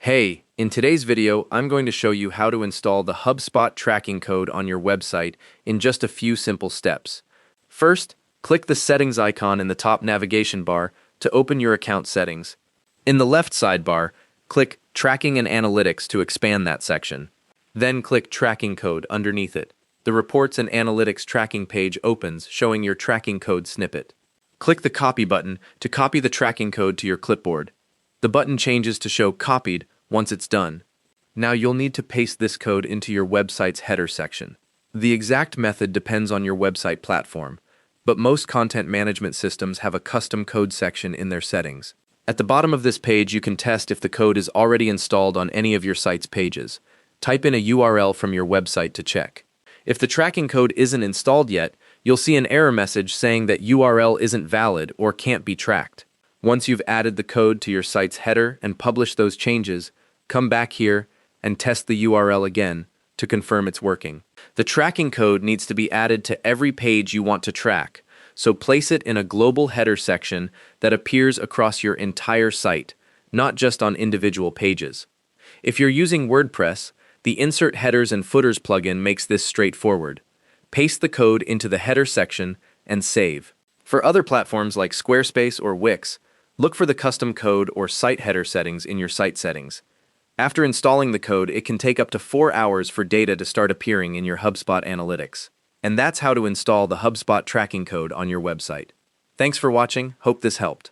Hey, in today's video, I'm going to show you how to install the HubSpot tracking code on your website in just a few simple steps. First, click the settings icon in the top navigation bar to open your account settings. In the left sidebar, click Tracking and Analytics to expand that section. Then click Tracking Code underneath it. The Reports and Analytics tracking page opens, showing your tracking code snippet. Click the Copy button to copy the tracking code to your clipboard. The button changes to show Copied once it's done. Now you'll need to paste this code into your website's header section. The exact method depends on your website platform, but most content management systems have a custom code section in their settings. At the bottom of this page, you can test if the code is already installed on any of your site's pages. Type in a URL from your website to check. If the tracking code isn't installed yet, you'll see an error message saying that URL isn't valid or can't be tracked. Once you've added the code to your site's header and published those changes, come back here and test the URL again to confirm it's working. The tracking code needs to be added to every page you want to track, so place it in a global header section that appears across your entire site, not just on individual pages. If you're using WordPress, the Insert Headers and Footers plugin makes this straightforward. Paste the code into the header section and save. For other platforms like Squarespace or Wix, look for the custom code or site header settings in your site settings. After installing the code, it can take up to 4 hours for data to start appearing in your HubSpot analytics. And that's how to install the HubSpot tracking code on your website. Thanks for watching. Hope this helped.